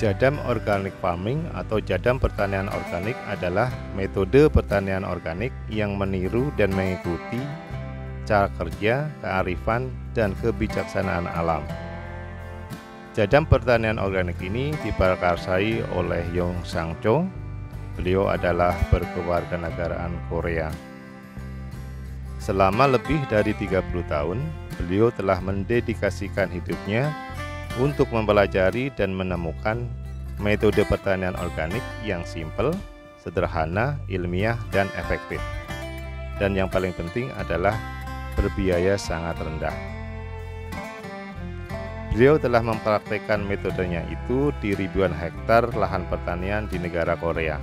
Jadam organic farming atau jadam pertanian organik adalah metode pertanian organik yang meniru dan mengikuti cara kerja, kearifan, dan kebijaksanaan alam. Jadam pertanian organik ini diprakarsai oleh Yong Sang Cho. Beliau adalah berkewarganegaraan Korea. Selama lebih dari 30 tahun, beliau telah mendedikasikan hidupnya untuk mempelajari dan menemukan metode pertanian organik yang simpel, sederhana, ilmiah, dan efektif. Dan yang paling penting adalah berbiaya sangat rendah. Beliau telah mempraktikkan metodenya itu di ribuan hektar lahan pertanian di negara Korea.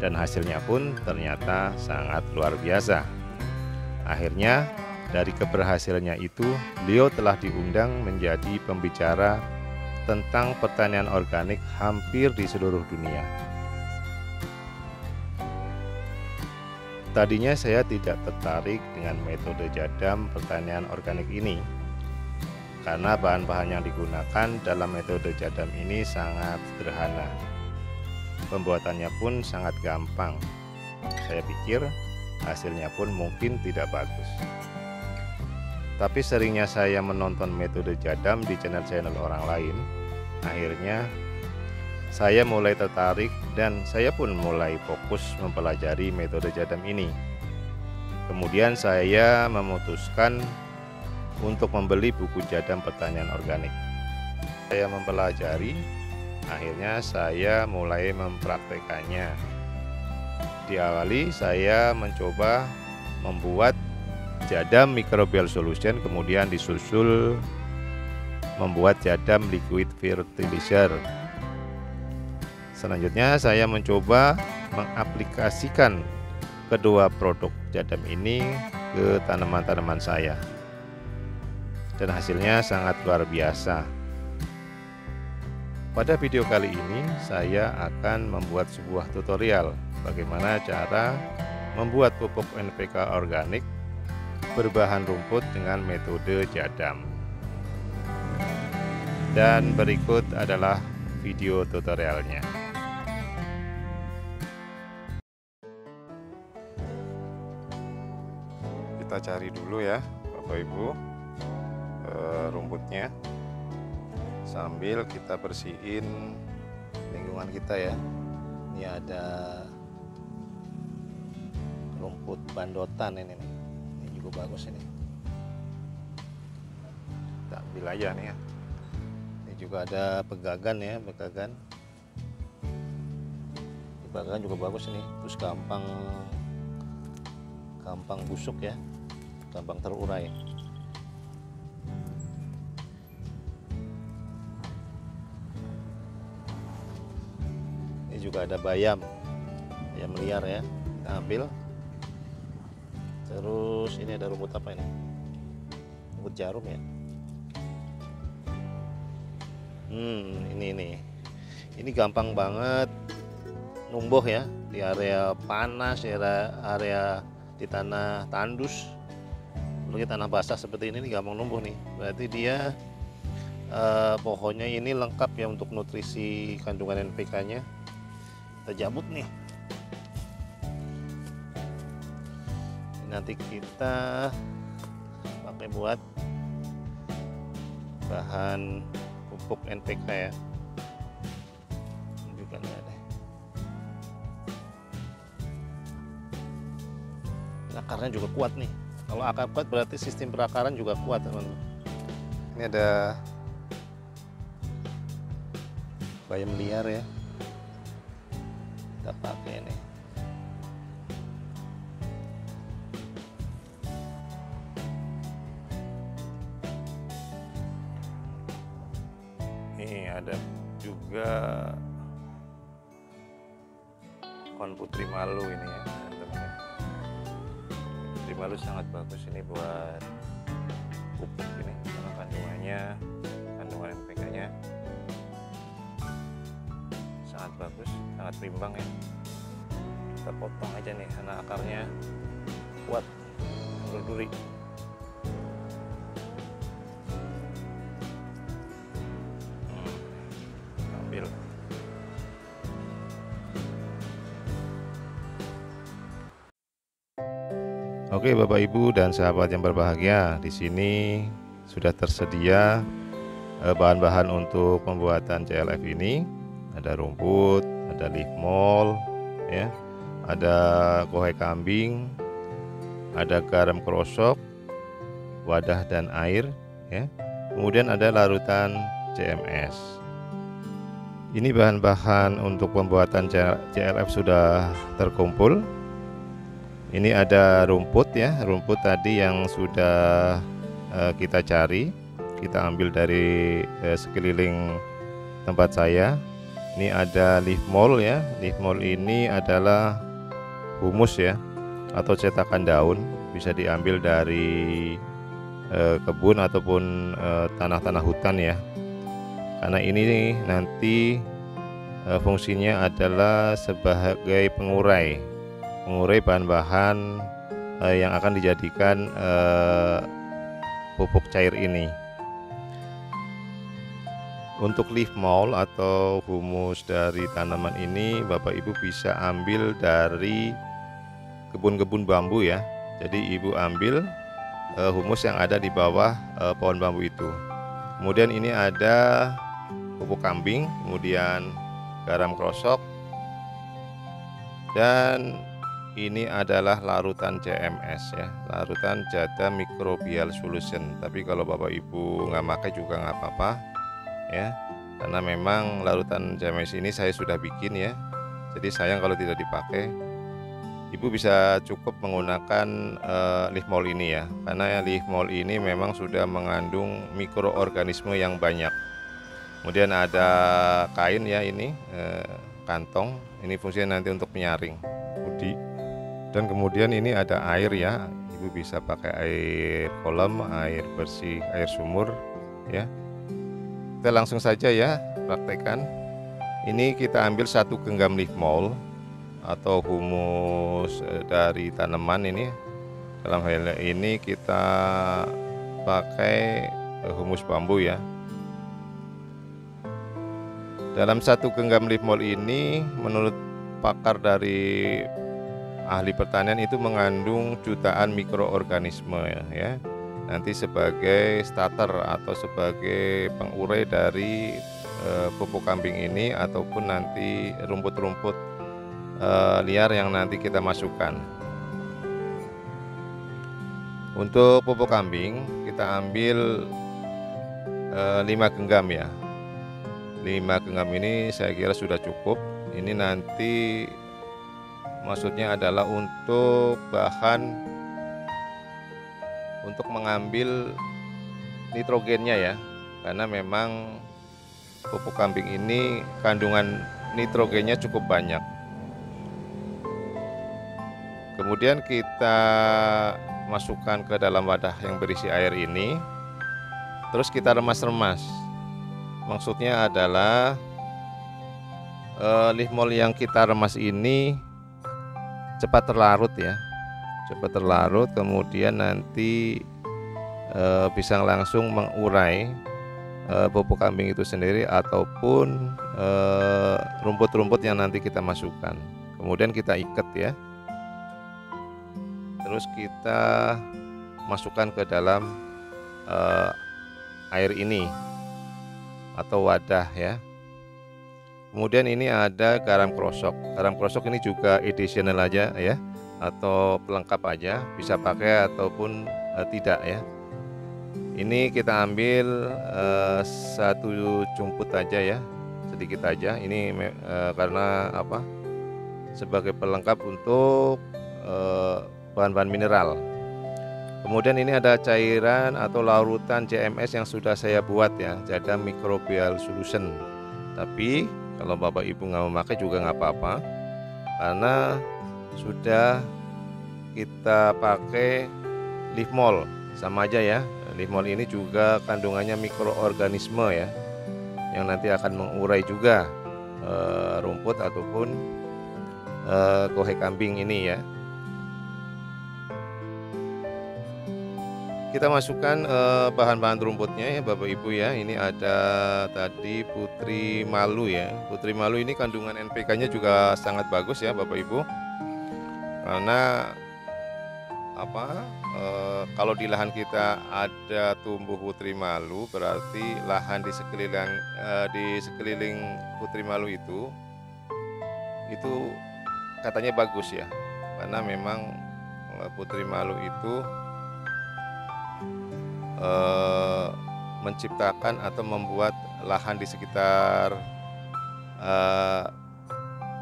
Dan hasilnya pun ternyata sangat luar biasa. Akhirnya, dari keberhasilannya itu, beliau telah diundang menjadi pembicara tentang pertanian organik hampir di seluruh dunia. Tadinya saya tidak tertarik dengan metode jadam pertanian organik ini, karena bahan-bahan yang digunakan dalam metode jadam ini sangat sederhana. Pembuatannya pun sangat gampang. Saya pikir hasilnya pun mungkin tidak bagus. Tapi seringnya saya menonton metode jadam di channel-channel orang lain, akhirnya saya mulai tertarik dan saya pun mulai fokus mempelajari metode jadam ini. Kemudian saya memutuskan untuk membeli buku jadam pertanian organik. Saya mempelajari, akhirnya saya mulai mempraktekannya. Diawali saya mencoba membuat jadam microbial solution, kemudian disusul membuat jadam liquid fertilizer. Selanjutnya saya mencoba mengaplikasikan kedua produk jadam ini ke tanaman-tanaman saya, dan hasilnya sangat luar biasa. Pada video kali ini saya akan membuat sebuah tutorial bagaimana cara membuat pupuk NPK organik berbahan rumput dengan metode jadam. Dan berikut adalah video tutorialnya. Kita cari dulu ya Bapak Ibu rumputnya, sambil kita bersihin lingkungan kita ya. Ini ada rumput bandotan ini nih. Bagus ini, kita ambil aja nih ya. Ini juga ada pegagan ya, pegagan juga bagus ini, terus gampang busuk ya, gampang terurai. Ini juga ada bayam liar ya, kita ambil. Terus ini ada rumput apa ini? Rumput jarum ya. Ini gampang banget numbuh ya di area panas, area di tanah tandus. Apalagi tanah basah seperti ini gampang numbuh nih. Berarti dia pohonnya ini lengkap ya untuk nutrisi kandungan NPK-nya. Kita jabut nih. Nanti kita pakai buat bahan pupuk NPK ya. Juga nih ada. Akarnya juga kuat nih. Kalau akar kuat berarti sistem perakaran juga kuat teman-teman. Ini ada bayam liar ya. Kita pakai nih. Ini ada juga pohon putri malu ini ya teman-teman. Putri malu sangat bagus ini buat pupuk ini, karena kandungan NPK-nya sangat bagus, sangat berimbang ya. Kita potong aja nih karena akarnya kuat, berduri. Ambil Oke Bapak Ibu dan sahabat yang berbahagia, di sini sudah tersedia bahan-bahan untuk pembuatan CLF ini. Ada rumput, ada leaf mold, ya, ada kohai kambing, ada garam krosok, wadah dan air, ya. Kemudian ada larutan CMS. Ini bahan-bahan untuk pembuatan CLF sudah terkumpul. Ini ada rumput ya, rumput tadi yang sudah kita cari, kita ambil dari sekeliling tempat saya. Ini ada leaf mold ya, leaf mold ini adalah humus ya, atau cetakan daun, bisa diambil dari kebun ataupun tanah-tanah hutan ya. Karena ini nanti fungsinya adalah sebagai pengurai bahan-bahan yang akan dijadikan pupuk cair ini. Untuk leaf mold atau humus dari tanaman ini Bapak Ibu bisa ambil dari kebun-kebun bambu ya. Jadi Ibu ambil humus yang ada di bawah pohon bambu itu. Kemudian ini ada pupuk kambing, kemudian garam krosok, dan ini adalah larutan CMS ya, larutan Jada Microbial Solution. Tapi kalau Bapak Ibu nggak pakai juga nggak apa-apa ya, karena memang larutan CMS ini saya sudah bikin ya, jadi sayang kalau tidak dipakai. Ibu bisa cukup menggunakan leaf mold ini ya, karena leaf mold ini memang sudah mengandung mikroorganisme yang banyak. Kemudian ada kain ya, ini kantong, ini fungsinya nanti untuk menyaring putih. Dan kemudian ini ada air ya, Ibu bisa pakai air kolam, air bersih, air sumur ya. Kita langsung saja ya praktekkan. Ini kita ambil 1 genggam leaf mold atau humus dari tanaman ini. Dalam hal ini kita pakai humus bambu ya. Dalam 1 genggam leaf mold ini menurut pakar dari ahli pertanian itu mengandung jutaan mikroorganisme ya. Nanti sebagai starter atau sebagai pengurai dari pupuk kambing ini ataupun nanti rumput-rumput liar yang nanti kita masukkan. Untuk pupuk kambing kita ambil 5 genggam ya. 5 genggam ini saya kira sudah cukup. Ini nanti maksudnya adalah untuk bahan untuk mengambil nitrogennya ya, karena memang pupuk kambing ini kandungan nitrogennya cukup banyak. Kemudian kita masukkan ke dalam wadah yang berisi air ini, terus kita remas-remas. Maksudnya adalah leaf mold yang kita remas ini cepat terlarut ya, cepat terlarut, kemudian nanti bisa langsung mengurai pupuk kambing itu sendiri ataupun rumput-rumput yang nanti kita masukkan. Kemudian kita ikat ya, terus kita masukkan ke dalam air ini atau wadah ya. Kemudian ini ada garam krosok. Garam krosok ini juga additional aja ya, atau pelengkap aja, bisa pakai ataupun tidak ya. Ini kita ambil 1 cumput aja ya, sedikit aja. Ini karena apa? Sebagai pelengkap untuk bahan-bahan mineral. Kemudian ini ada cairan atau larutan CMS yang sudah saya buat ya, Jada Microbial Solution. Tapi kalau Bapak Ibu nggak memakai juga nggak apa-apa, karena sudah kita pakai leaf mold, sama aja ya. Leaf mold ini juga kandungannya mikroorganisme ya, yang nanti akan mengurai juga rumput ataupun kohai kambing ini ya. Kita masukkan bahan-bahan rumputnya ya Bapak Ibu ya. Ini ada tadi putri malu ya. Putri malu ini kandungan NPK-nya juga sangat bagus ya Bapak Ibu, karena kalau di lahan kita ada tumbuh putri malu, berarti lahan di sekeliling putri malu itu katanya bagus ya, karena memang putri malu itu menciptakan atau membuat lahan di sekitar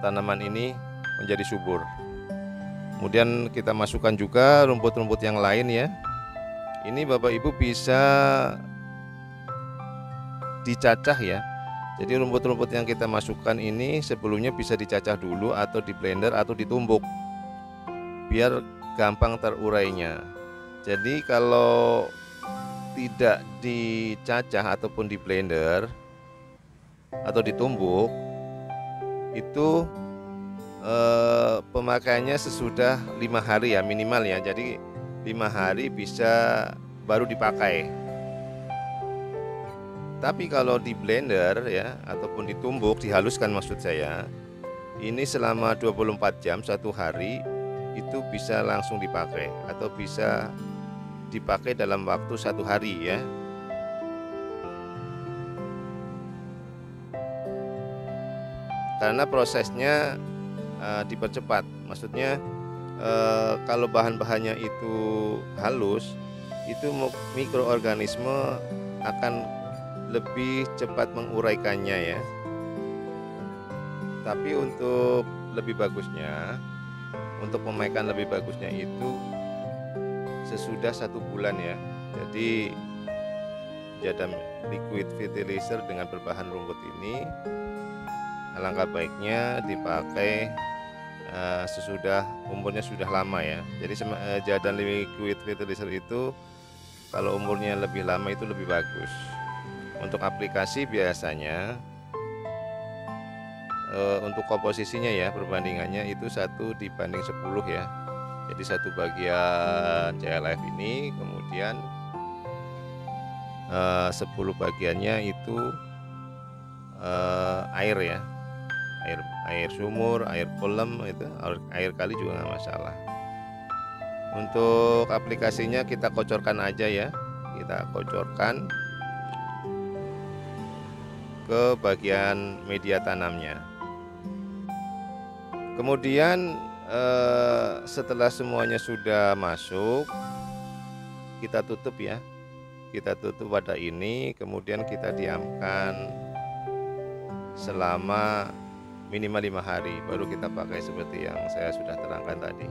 tanaman ini menjadi subur. Kemudian kita masukkan juga rumput-rumput yang lain ya. Ini Bapak Ibu bisa dicacah ya. Jadi rumput-rumput yang kita masukkan ini sebelumnya bisa dicacah dulu atau di blender atau ditumbuk biar gampang terurainya. Jadi kalau tidak dicacah ataupun di blender atau ditumbuk, itu pemakaiannya sesudah 5 hari ya minimal ya. Jadi 5 hari bisa baru dipakai. Tapi kalau di blender ya ataupun ditumbuk, dihaluskan maksud saya, ini selama 24 jam 1 hari itu bisa langsung dipakai atau bisa dipakai dalam waktu 1 hari ya. Karena prosesnya dipercepat, maksudnya kalau bahan-bahannya itu halus, itu mikroorganisme akan lebih cepat menguraikannya ya. Tapi untuk lebih bagusnya, untuk pemakaian lebih bagusnya itu sesudah 1 bulan ya. Jadi jadam liquid fertilizer dengan berbahan rumput ini alangkah baiknya dipakai sesudah umurnya sudah lama ya. Jadi jadam liquid fertilizer itu kalau umurnya lebih lama itu lebih bagus. Untuk aplikasi biasanya untuk komposisinya ya, perbandingannya itu 1:10 ya. Jadi 1 bagian CLF ini, kemudian 10 bagiannya itu air ya, air sumur, air kolam, itu air kali juga nggak masalah. Untuk aplikasinya kita kocorkan aja ya, kita kocorkan ke bagian media tanamnya. Kemudian setelah semuanya sudah masuk, kita tutup ya, kita tutup wadah ini, kemudian kita diamkan selama minimal 5 hari, baru kita pakai seperti yang saya sudah terangkan tadi.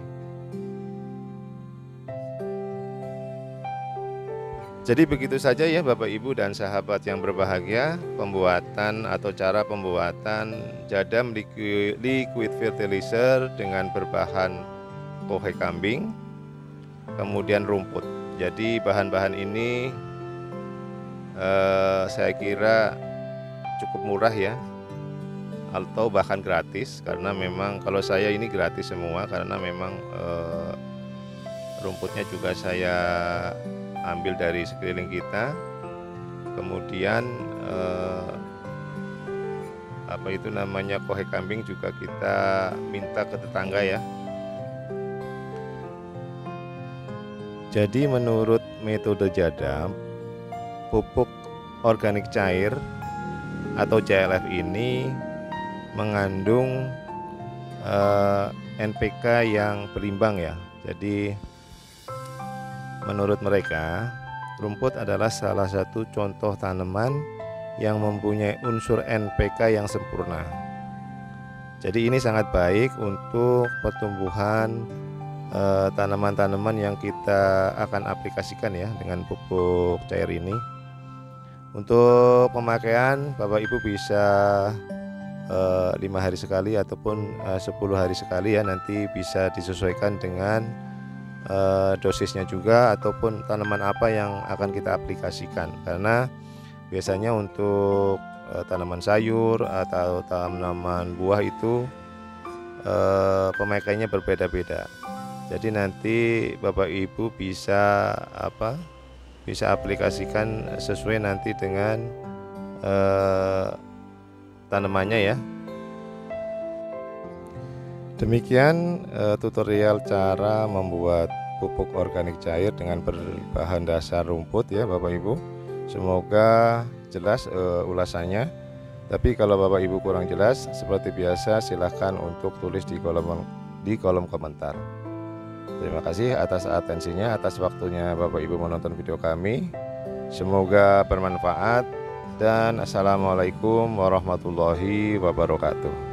Jadi begitu saja ya Bapak Ibu dan sahabat yang berbahagia, pembuatan atau cara pembuatan jadam liquid fertilizer dengan berbahan kohe kambing, kemudian rumput. Jadi bahan-bahan ini saya kira cukup murah ya, atau bahkan gratis, karena memang kalau saya ini gratis semua, karena memang rumputnya juga saya ambil dari sekeliling kita. Kemudian kohe kambing juga kita minta ke tetangga ya. Jadi menurut metode jadam, pupuk organik cair atau CLF ini mengandung NPK yang berimbang ya. Jadi menurut mereka, rumput adalah salah satu contoh tanaman yang mempunyai unsur NPK yang sempurna. Jadi ini sangat baik untuk pertumbuhan tanaman-tanaman yang kita akan aplikasikan ya dengan pupuk cair ini. Untuk pemakaian, Bapak Ibu bisa 5 hari sekali ataupun 10 hari sekali ya, nanti bisa disesuaikan dengan dosisnya juga ataupun tanaman apa yang akan kita aplikasikan. Karena biasanya untuk tanaman sayur atau tanaman buah itu pemakaiannya berbeda-beda. Jadi nanti Bapak Ibu bisa aplikasikan sesuai nanti dengan tanamannya ya. Demikian tutorial cara membuat pupuk organik cair dengan berbahan dasar rumput ya Bapak Ibu. Semoga jelas ulasannya. Tapi kalau Bapak Ibu kurang jelas, seperti biasa silahkan untuk tulis di kolom komentar. Terima kasih atas atensinya, atas waktunya Bapak Ibu menonton video kami. Semoga bermanfaat dan assalamualaikum warahmatullahi wabarakatuh.